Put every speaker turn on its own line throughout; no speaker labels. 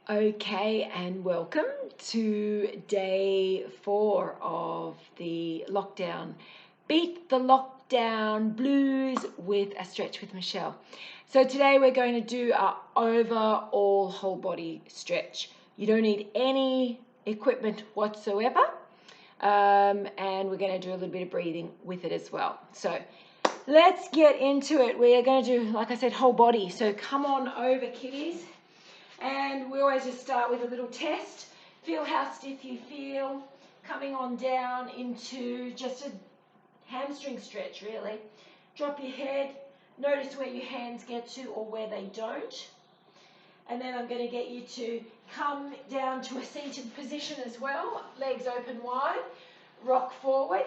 Okay, and welcome to day 4 of the lockdown. Beat the lockdown blues with a stretch with Michelle. So today we're going to do our overall whole body stretch. You don't need any equipment whatsoever. And we're going to do a little bit of breathing with it as well. So let's get into it. We are going to do, like I said, whole body. So come on over, kiddies. And we always just start with a little test. Feel how stiff you feel. Coming on down into just a hamstring stretch, really. Drop your head. Notice where your hands get to or where they don't. And then I'm going to get you to come down to a seated position as well. Legs open wide. Rock forward.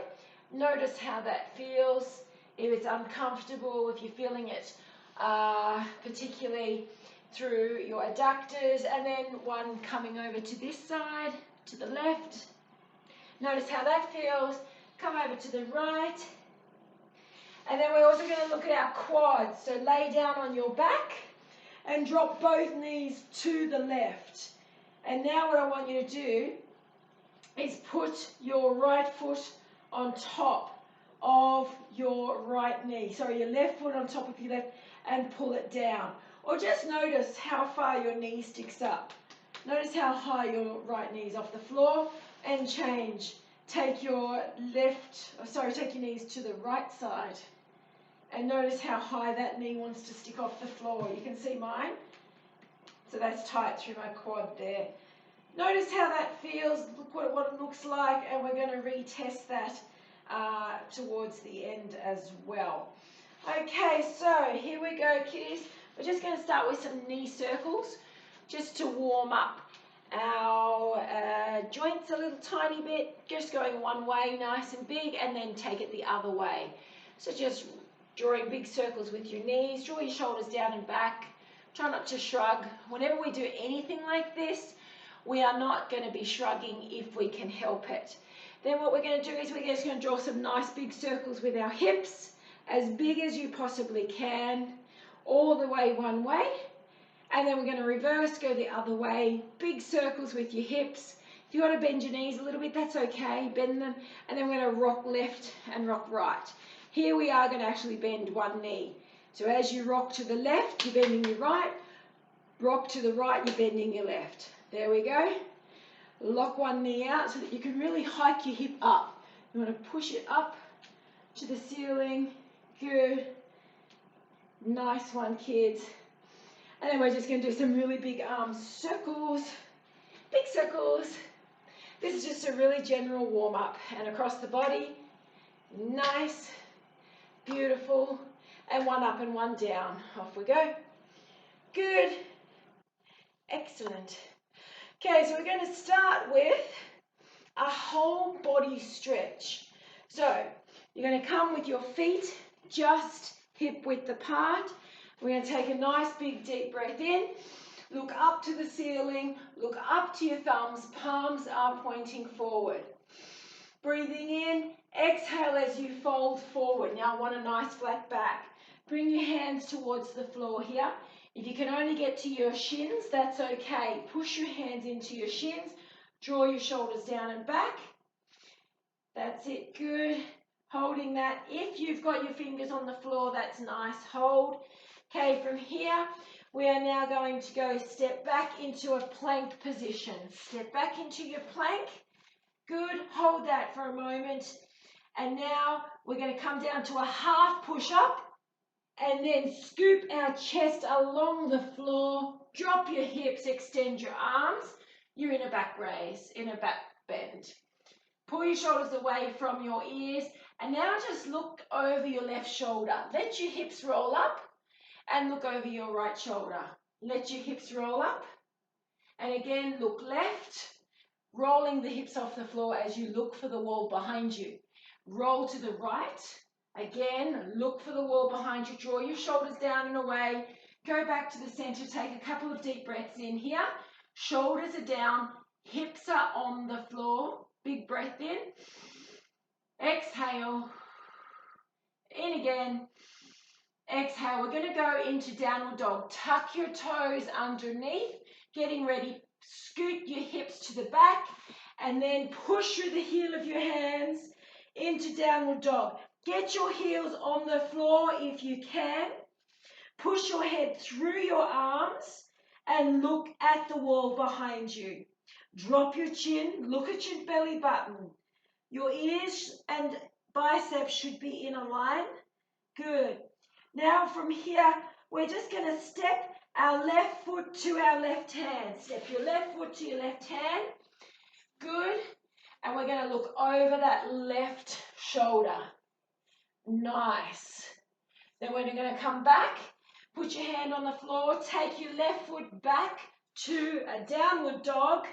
Notice how that feels. If it's uncomfortable, if you're feeling it particularly through your adductors, and then one coming over to this side, to the left. Notice how that feels. Come over to the right. And then we're also going to look at our quads. So lay down on your back and drop both knees to the left. And now what I want you to do is put your right foot on top of your right knee. Sorry, your left foot on top of your left, and pull it down. Or just notice how far your knee sticks up. Notice how high your right knee is off the floor, and change. Take your knees to the right side. And notice how high that knee wants to stick off the floor. You can see mine. So that's tight through my quad there. Notice how that feels. Look what it looks like, and we're going to retest that towards the end as well. Okay, so here we go, kiddies. We're just going to start with some knee circles just to warm up our joints a little tiny bit, just going one way nice and big, and then take it the other way. So just drawing big circles with your knees, draw your shoulders down and back, try not to shrug. Whenever we do anything like this, we are not going to be shrugging if we can help it. Then what we're going to do is we're just going to draw some nice big circles with our hips, as big as you possibly can, all the way one way. And then we're going to reverse, go the other way, big circles with your hips. If you want to bend your knees a little bit, that's okay, bend them. And then we're going to rock left and rock right. Here we are going to actually bend one knee. So as you rock to the left, you're bending your right. Rock to the right, you're bending your left. There we go. Lock one knee out so that you can really hike your hip up. You want to push it up to the ceiling. Good. Nice one, kids. And then we're just going to do some really big arm circles. Big circles. This is just a really general warm-up. And across the body. Nice. Beautiful. And one up and one down. Off we go. Good. Excellent. Okay, so we're going to start with a whole body stretch. So you're going to come with your feet just hip width apart. We're going to take a nice big deep breath in. Look up to the ceiling. Look up to your thumbs. Palms are pointing forward. Breathing in. Exhale as you fold forward. Now I want a nice flat back. Bring your hands towards the floor here. If you can only get to your shins, that's okay. Push your hands into your shins. Draw your shoulders down and back. That's it. Good. Holding that. If you've got your fingers on the floor, that's nice. Hold. Okay, from here, we are now going to go step back into a plank position. Step back into your plank. Good. Hold that for a moment. And now we're going to come down to a half push-up. And then scoop our chest along the floor. Drop your hips, extend your arms. You're in a back raise, in a back bend. Pull your shoulders away from your ears. And now just look over your left shoulder. Let your hips roll up and look over your right shoulder. Let your hips roll up. And again, look left, rolling the hips off the floor as you look for the wall behind you. Roll to the right. Again, look for the wall behind you. Draw your shoulders down and away. Go back to the center. Take a couple of deep breaths in here. Shoulders are down. Hips are on the floor. Big breath in. Exhale. In again. Exhale. We're going to go into downward dog. Tuck your toes underneath. Getting ready scoot your hips to the back, and then push through the heel of your hands into downward dog. Get your heels on the floor if you can. Push your head through your arms and look at the wall behind you. Drop your chin, look at your belly button. Your ears and biceps should be in a line. Good. Now from here, we're just going to step our left foot to our left hand. Step your left foot to your left hand. Good. And we're going to look over that left shoulder. Nice. Then we're going to come back. Put your hand on the floor. Take your left foot back to a downward dog.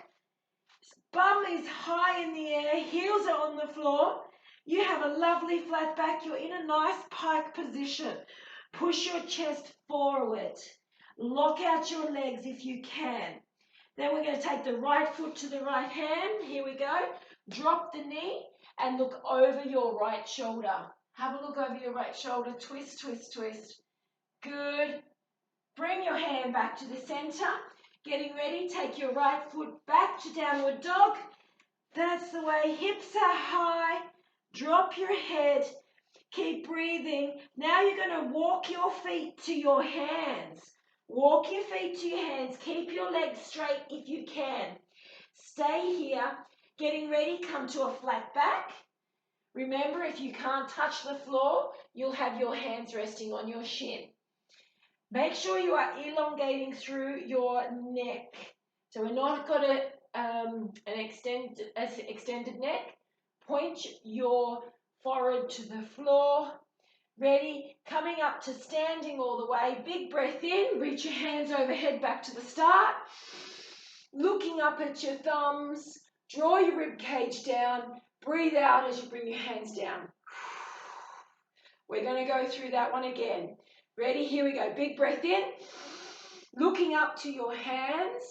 Bum is high in the air. Heels are on the floor. You have a lovely flat back. You're in a nice pike position. Push your chest forward. Lock out your legs if you can. Then we're going to take the right foot to the right hand. Here we go. Drop the knee and look over your right shoulder. Have a look over your right shoulder. Twist, twist, twist. Good. Bring your hand back to the center. Getting ready. Take your right foot back to downward dog. That's the way. Hips are high. Drop your head. Keep breathing. Now you're going to walk your feet to your hands. Walk your feet to your hands. Keep your legs straight if you can. Stay here. Getting ready. Come to a flat back. Remember, if you can't touch the floor, you'll have your hands resting on your shin. Make sure you are elongating through your neck. So we're not got an extended neck. Point your forehead to the floor. Ready? Coming up to standing all the way. Big breath in. Reach your hands overhead back to the start. Looking up at your thumbs. Draw your rib cage down. Breathe out as you bring your hands down. We're going to go through that one again. Ready? Here we go. Big breath in. Looking up to your hands.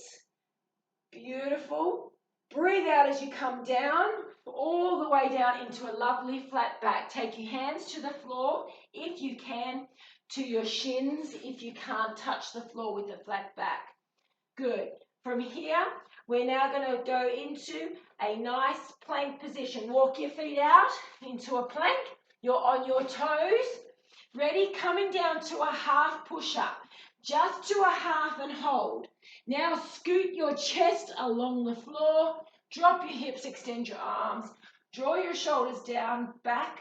Beautiful. Breathe out as you come down, all the way down into a lovely flat back. Take your hands to the floor, if you can, to your shins, if you can't touch the floor with the flat back. Good. From here, we're now going to go into a nice plank position. Walk your feet out into a plank. You're on your toes. Ready? Coming down to a half push-up. Just to a half and hold. Now scoot your chest along the floor. Drop your hips, extend your arms. Draw your shoulders down, back.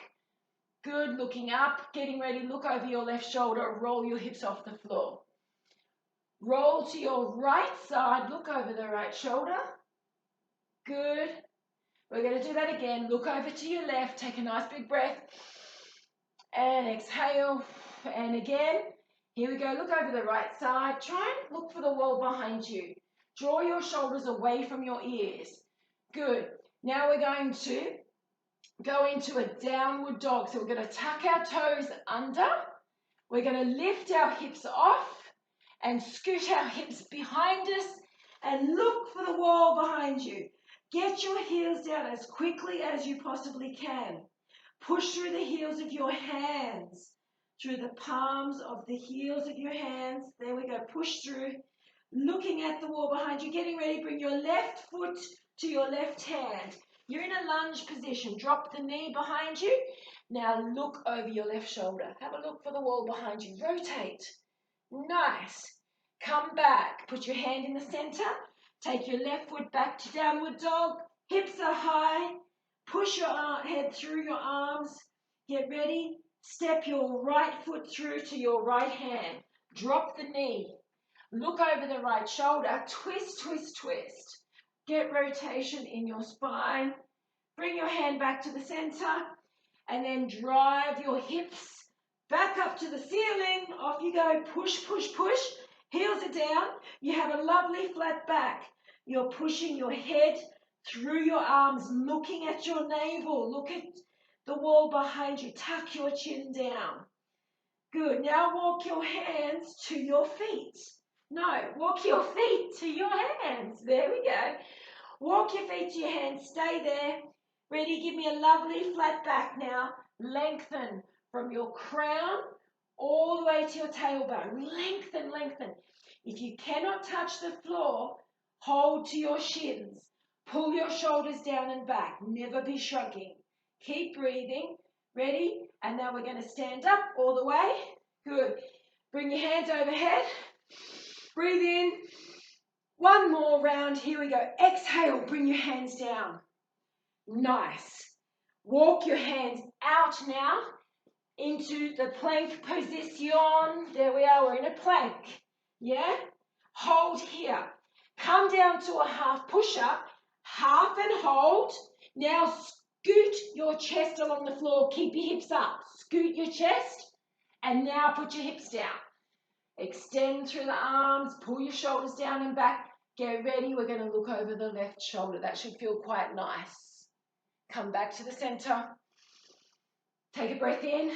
Good, looking up. Getting ready, look over your left shoulder. Roll your hips off the floor. Roll to your right side. Look over the right shoulder. Good. We're going to do that again. Look over to your left. Take a nice big breath. And exhale. And again. Here we go. Look over the right side. Try and look for the wall behind you. Draw your shoulders away from your ears. Good. Now we're going to go into a downward dog. So we're going to tuck our toes under. We're going to lift our hips off and scoot our hips behind us and look for the wall behind you. Get your heels down as quickly as you possibly can. Push through the heels of your hands, through the palms of the heels of your hands. There we go. Push through. Looking at the wall behind you. Getting ready. Bring your left foot to your left hand. You're in a lunge position. Drop the knee behind you. Now look over your left shoulder. Have a look for the wall behind you. Rotate. Nice. Come back. Put your hand in the center. Take your left foot back to downward dog. Hips are high. Push your head through your arms. Get ready. Step your right foot through to your right hand. Drop the knee. Look over the right shoulder. Twist, twist, twist. Get rotation in your spine. Bring your hand back to the center. And then drive your hips back up to the ceiling. Off you go. Push, push, push. Heels are down. You have a lovely flat back. You're pushing your head through your arms, looking at your navel. Look at the wall behind you. Tuck your chin down. Good. Now walk your hands to your feet. No, walk your feet to your hands. There we go. Walk your feet to your hands. Stay there. Ready? Give me a lovely flat back now. Lengthen from your crown all the way to your tailbone. Lengthen, lengthen. If you cannot touch the floor, Hold to your shins. Pull your shoulders down and back. Never be shrugging. Keep breathing. Ready? And now we're going to stand up all the way. Good. Bring your hands overhead. Breathe in. One more round. Here we go. Exhale. Bring your hands down. Nice. Walk your hands out now into the plank position. There we are. We're in a plank. Yeah? Hold here. Come down to a half push-up. Half and hold. Now scoot your chest along the floor. Keep your hips up. Scoot your chest. And now put your hips down. Extend through the arms. Pull your shoulders down and back. Get ready. We're going to look over the left shoulder. That should feel quite nice. Come back to the center. Take a breath in.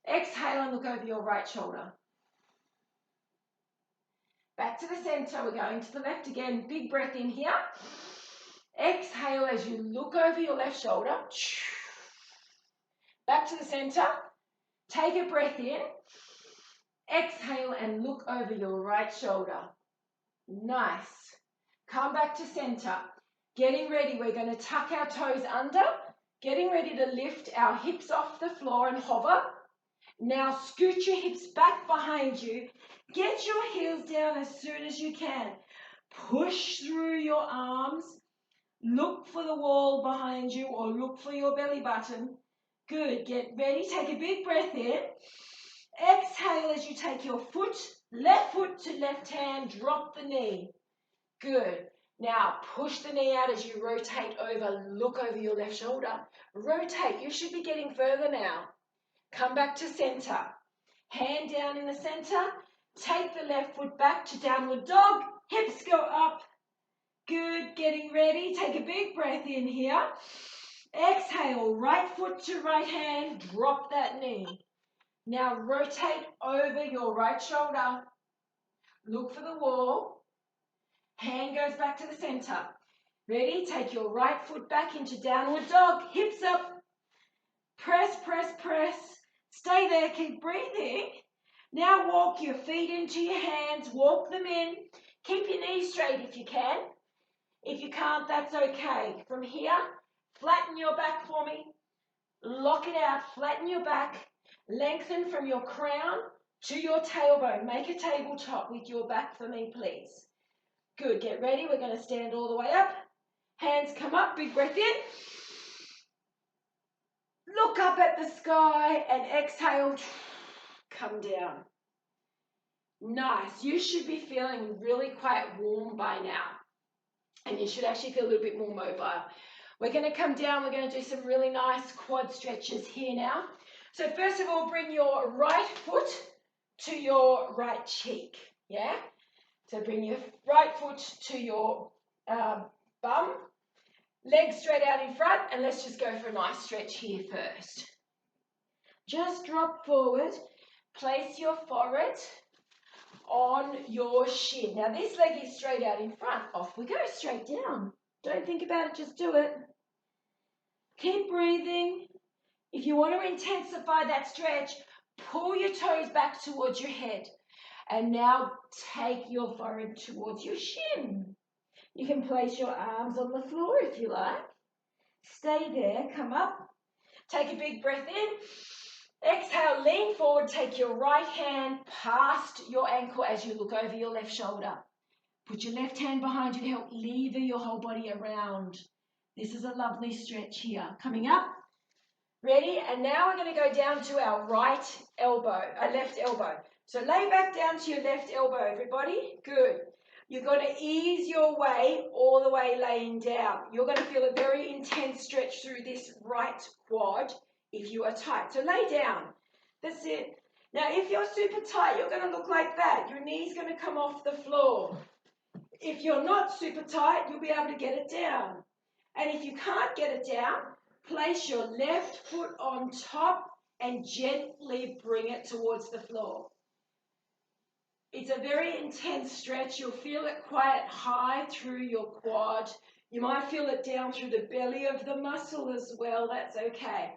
Exhale and look over your right shoulder. Back to the center. We're going to the left again. Big breath in here. Exhale as you look over your left shoulder. Back to the center. Take a breath in. Exhale and look over your right shoulder. Nice. Come back to center. Getting ready. We're going to tuck our toes under. Getting ready to lift our hips off the floor and hover. Now scoot your hips back behind you. Get your heels down as soon as you can. Push through your arms. Look for the wall behind you or look for your belly button. Good. Get ready. Take a big breath in. Exhale as you take your foot, left foot to left hand. Drop the knee. Good. Now push the knee out as you rotate over. Look over your left shoulder. Rotate. You should be getting further now. Come back to center. Hand down in the center. Take the left foot back to downward dog. Hips go up. Good. Getting ready. Take a big breath in here. Exhale. Right foot to right hand. Drop that knee. Now rotate over your right shoulder. Look for the wall. Hand goes back to the center. Ready? Take your right foot back into downward dog. Hips up. Press, press, press. Stay there. Keep breathing. Now walk your feet into your hands. Walk them in. Keep your knees straight if you can. If you can't, that's okay. From here, flatten your back for me. Lock it out. Flatten your back. Lengthen from your crown to your tailbone. Make a tabletop with your back for me, please. Good. Get ready. We're going to stand all the way up. Hands come up. Big breath in. Look up at the sky and exhale. Come down. Nice. You should be feeling really quite warm by now. And you should actually feel a little bit more mobile. We're going to come down. We're going to do some really nice quad stretches here now. So first of all, bring your right foot to your right cheek. Yeah? So bring your right foot to your bum. Legs straight out in front. And let's just go for a nice stretch here first. Just drop forward. Place your forehead on your shin. Now this leg is straight out in front. Off we go, straight down. Don't think about it, just do it. Keep breathing. If you want to intensify that stretch, pull your toes back towards your head. And now take your forehead towards your shin. You can place your arms on the floor if you like. Stay there, come up. Take a big breath in. Exhale, lean forward, take your right hand past your ankle as you look over your left shoulder. Put your left hand behind you to help lever your whole body around. This is a lovely stretch here. Coming up. Ready? And now we're going to go down to our left elbow. So lay back down to your left elbow, everybody. Good. You're going to ease your way all the way laying down. You're going to feel a very intense stretch through this right quad if you are tight. So lay down. That's it. Now, if you're super tight, you're going to look like that. Your knee's going to come off the floor. If you're not super tight, you'll be able to get it down. And if you can't get it down, place your left foot on top and gently bring it towards the floor. It's a very intense stretch. You'll feel it quite high through your quad. You might feel it down through the belly of the muscle as well. That's okay.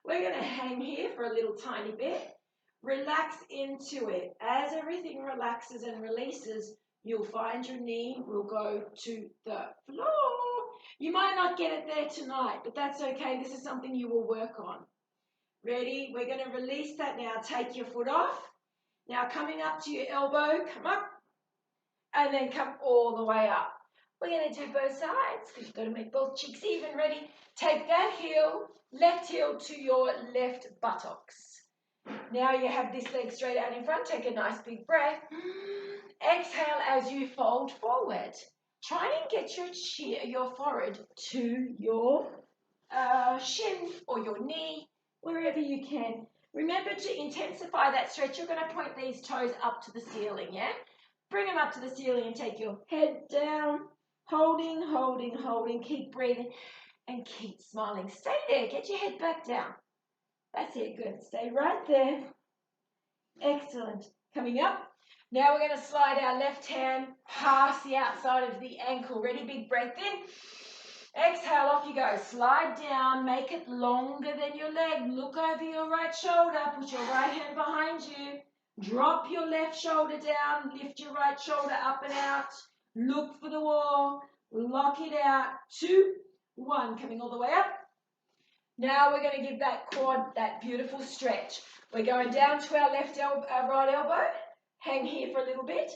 We're going to hang here for a little tiny bit. Relax into it. As everything relaxes and releases, you'll find your knee will go to the floor. You might not get it there tonight, but that's okay. This is something you will work on. Ready? We're going to release that now. Take your foot off. Now coming up to your elbow, come up, and then come all the way up. We're going to do both sides because you've got to make both cheeks even. Ready? Take that heel, left heel to your left buttocks. Now you have this leg straight out in front. Take a nice big breath. Exhale as you fold forward. Try and get your forehead to your shin or your knee, wherever you can. Remember to intensify that stretch. You're going to point these toes up to the ceiling, yeah? Bring them up to the ceiling and take your head down. Holding, holding, holding. Keep breathing and keep smiling. Stay there. Get your head back down. That's it. Good. Stay right there. Excellent. Coming up. Now we're going to slide our left hand past the outside of the ankle. Ready? Big breath in. Exhale, off you go. Slide down. Make it longer than your leg. Look over your right shoulder. Put your right hand behind you. Drop your left shoulder down. Lift your right shoulder up and out. Look for the wall. Lock it out. 2, 1. Coming all the way up. Now we're going to give that quad that beautiful stretch. We're going down to our right elbow. Hang here for a little bit.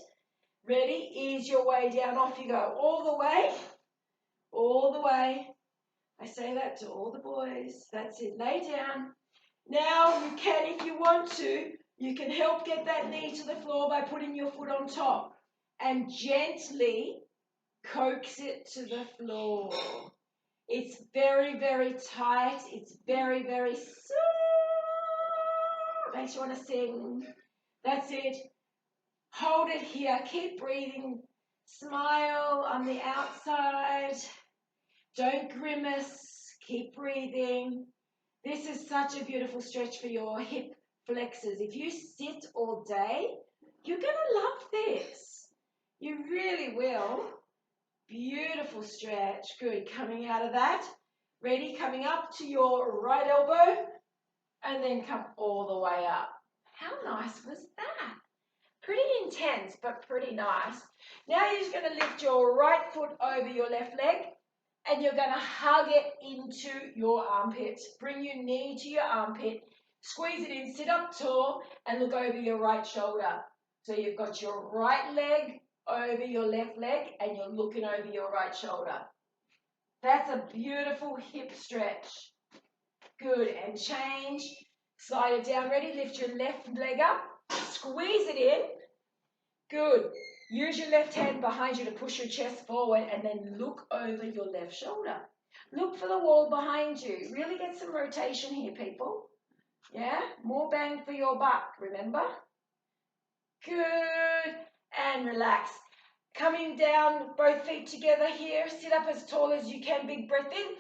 Ready? Ease your way down. Off you go. All the way. All the way. I say that to all the boys. That's it. Lay down. Now you can, if you want to, you can help get that knee to the floor by putting your foot on top and gently coax it to the floor. It's very, very tight. It's very, very soft. Makes you want to sing. That's it. Hold it here. Keep breathing. Smile on the outside. Don't grimace. Keep breathing. This is such a beautiful stretch for your hip flexors. If you sit all day, you're going to love this. You really will. Beautiful stretch. Good. Coming out of that. Ready? Coming up to your right elbow and then come all the way up. How nice was that? Pretty intense, but pretty nice. Now you're just going to lift your right foot over your left leg and you're going to hug it into your armpit. Bring your knee to your armpit. Squeeze it in. Sit up tall and look over your right shoulder. So you've got your right leg over your left leg and you're looking over your right shoulder. That's a beautiful hip stretch. Good. And change. Slide it down. Ready? Lift your left leg up. Squeeze it in. Good. Use your left hand behind you to push your chest forward and then look over your left shoulder. Look for the wall behind you. Really get some rotation here, people. Yeah? More bang for your buck, remember? Good. And relax. Coming down, both feet together here. Sit up as tall as you can. Big breath in.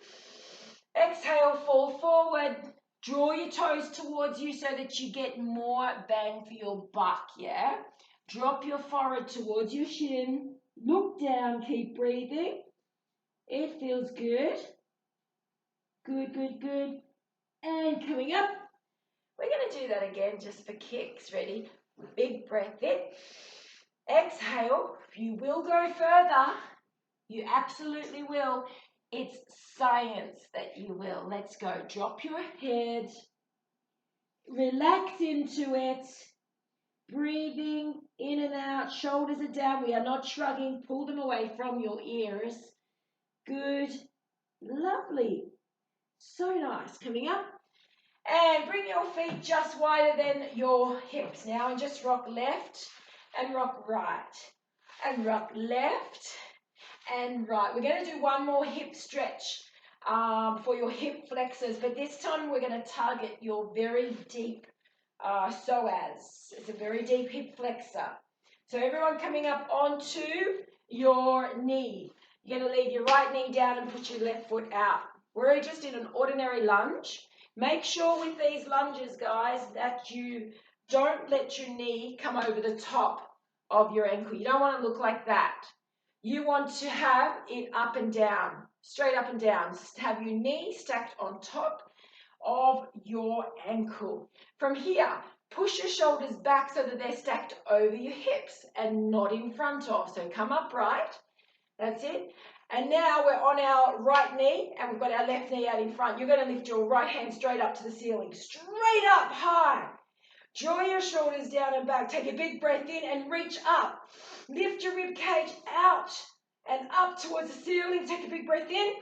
Exhale, fall forward. Draw your toes towards you so that you get more bang for your buck, yeah? Drop your forehead towards your shin. Look down, keep breathing. It feels good. Good, good, good. And coming up. We're going to do that again just for kicks. Ready? Big breath in. Exhale. You will go further. You absolutely will. It's science that you will. Let's go. Drop your head. Relax into it. Breathing in and out. Shoulders are down. We are not shrugging. Pull them away from your ears. Good. Lovely. So nice. Coming up. And bring your feet just wider than your hips now. And just rock left and rock right. And rock left and right. We're going to do one more hip stretch for your hip flexors, but this time we're going to target your very deep psoas. It's a very deep hip flexor. So everyone coming up onto your knee. You're going to leave your right knee down and put your left foot out. We're just in an ordinary lunge. Make sure with these lunges, guys, that you don't let your knee come over the top of your ankle. You don't want to look like that. You want to have it up and down, straight up and down. Have your knee stacked on top of your ankle. From here, Push your shoulders back so that they're stacked over your hips and not in front of. So come upright. That's it. And now we're on our right knee and we've got our left knee out in front. You're going to lift your right hand straight up to the ceiling. Straight up high. Draw your shoulders down and back. Take a big breath in and reach up. Lift your rib cage out and up towards the ceiling. Take a big breath in.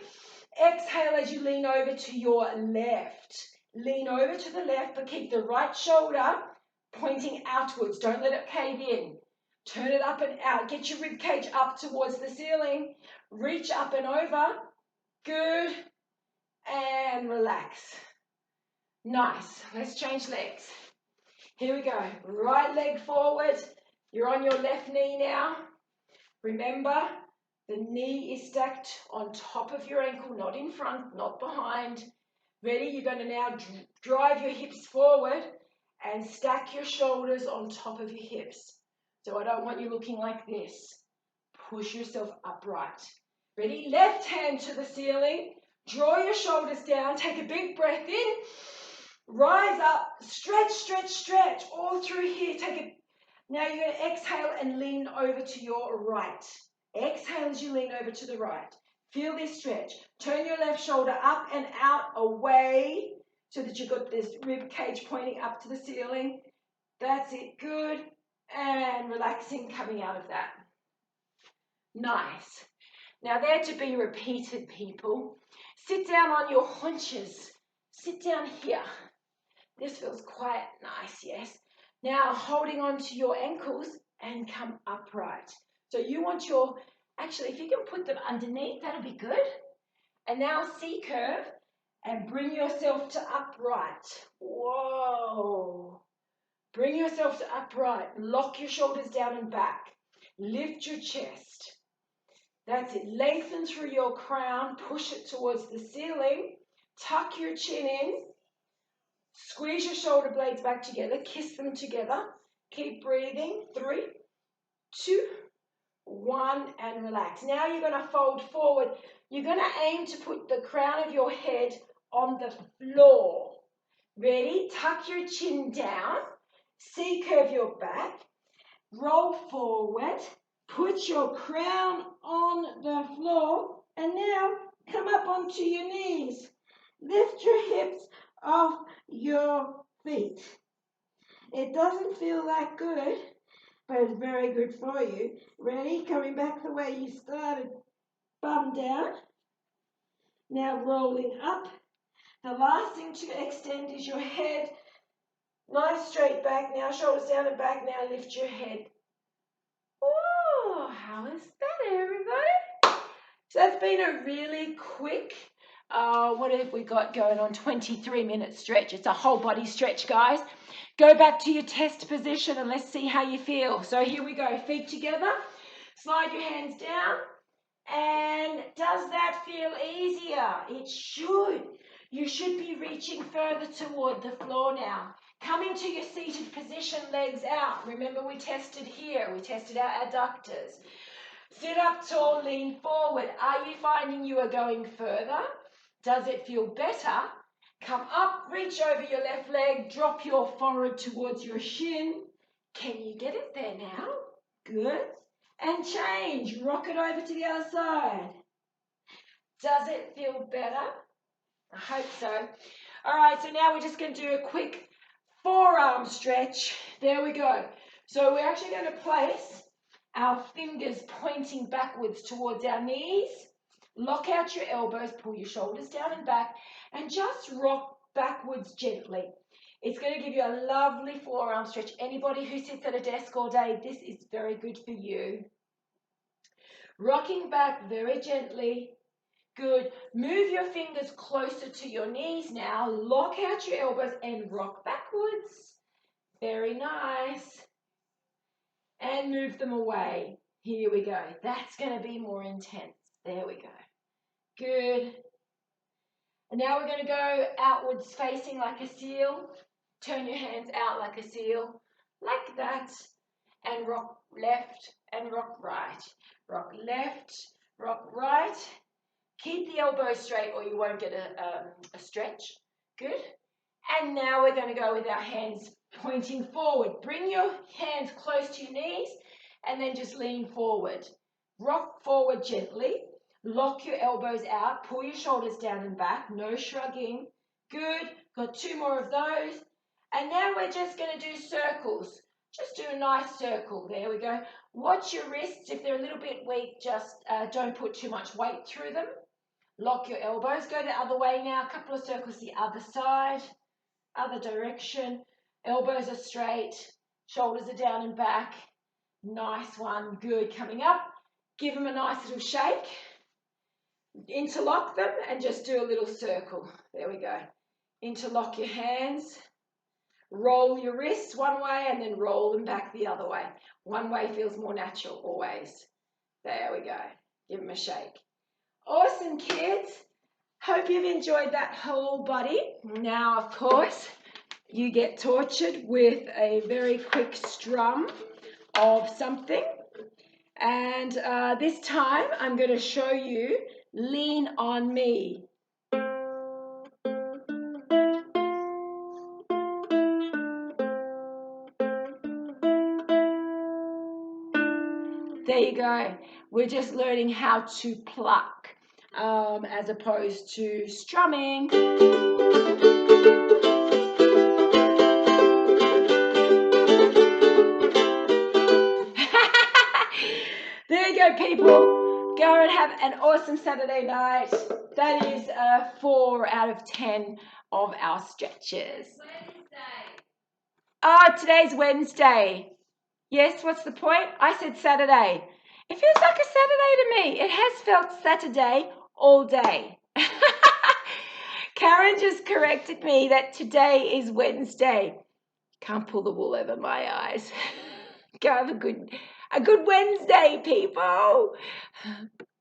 Exhale as you lean over to your left. Lean over to the left, but keep the right shoulder pointing outwards. Don't let it cave in. Turn it up and out. Get your rib cage up towards the ceiling. Reach up and over. Good. And relax. Nice. Let's change legs. Here we go. Right leg forward. You're on your left knee now. Remember, the knee is stacked on top of your ankle, not in front, not behind. Ready? You're going to now drive your hips forward and stack your shoulders on top of your hips. So I don't want you looking like this. Push yourself upright. Ready? Left hand to the ceiling. Draw your shoulders down. Take a big breath in. Rise up. Stretch, stretch, stretch. All through here. Now you're going to exhale and lean over to your right. Exhale as you lean over to the right. Feel this stretch. Turn your left shoulder up and out, away, so that you've got this rib cage pointing up to the ceiling. That's it. Good. And relaxing coming out of that. Nice. Now they're to be repeated, people. Sit down on your haunches. Sit down here. This feels quite nice, yes? Now holding on to your ankles and come upright. So you want your, actually if you can put them underneath, that'll be good. And now C-curve and bring yourself to upright. Whoa. Bring yourself to upright. Lock your shoulders down and back. Lift your chest. That's it. Lengthen through your crown. Push it towards the ceiling. Tuck your chin in. Squeeze your shoulder blades back together. Kiss them together. Keep breathing. 3, 2, 1, and relax. Now you're going to fold forward. You're going to aim to put the crown of your head on the floor. Ready? Tuck your chin down. C-curve your back. Roll forward. Put your crown on the floor. And now come up onto your knees. Lift your hips off your feet. It doesn't feel that good, but it's very good for you. Ready? Coming back the way you started. Bum down. Now rolling up. The last thing to extend is your head. Nice straight back. Now shoulders down and back. Now lift your head. Oh, how is that, everybody? So that's been a really quick, what have we got going on? 23-minute stretch. It's a whole body stretch, guys. Go back to your test position and let's see how you feel. So here we go. Feet together. Slide your hands down. And does that feel easier? It should. You should be reaching further toward the floor now. Coming to your seated position, legs out. Remember we tested here. We tested our adductors. Sit up tall, lean forward. Are you finding you are going further? Does it feel better? Come up, reach over your left leg, drop your forehead towards your shin. Can you get it there now? Good. And change. Rock it over to the other side. Does it feel better? I hope so. All right, so now we're just going to do a quick forearm stretch. There we go. So we're actually going to place our fingers pointing backwards towards our knees. Lock out your elbows, pull your shoulders down and back, and just rock backwards gently. It's going to give you a lovely forearm stretch. Anybody who sits at a desk all day, this is very good for you. Rocking back very gently. Good. Move your fingers closer to your knees now. Lock out your elbows and rock backwards. Very nice. And move them away. Here we go. That's going to be more intense. There we go. Good. And now we're going to go outwards facing like a seal. Turn your hands out like a seal. Like that. And rock left and rock right. Rock left, rock right. Keep the elbows straight or you won't get a stretch. Good. And now we're going to go with our hands pointing forward. Bring your hands close to your knees and then just lean forward. Rock forward gently. Lock your elbows out. Pull your shoulders down and back. No shrugging. Good. Got 2 more of those. And now we're just going to do circles. Just do a nice circle. There we go. Watch your wrists. If they're a little bit weak, just don't put too much weight through them. Lock your elbows. Go the other way now. A couple of circles the other side. Other direction. Elbows are straight. Shoulders are down and back. Nice one. Good. Coming up. Give them a nice little shake. Interlock them and just do a little circle. There we go. Interlock your hands. Roll your wrists one way and then roll them back the other way. One way feels more natural always. There we go. Give them a shake. Awesome, kids. Hope you've enjoyed that whole body. Now, of course, you get tortured with a very quick strum of something. And this time, I'm going to show you Lean on Me. There you go. We're just learning how to pluck as opposed to strumming. There you go, people. Go and have an awesome Saturday night. That is 4 out of 10 of our stretches. Wednesday. Oh, today's Wednesday. Yes, what's the point? I said Saturday. It feels like a Saturday to me. It has felt Saturday all day. Karen just corrected me that today is Wednesday. Can't pull the wool over my eyes. Go have a good Wednesday, people.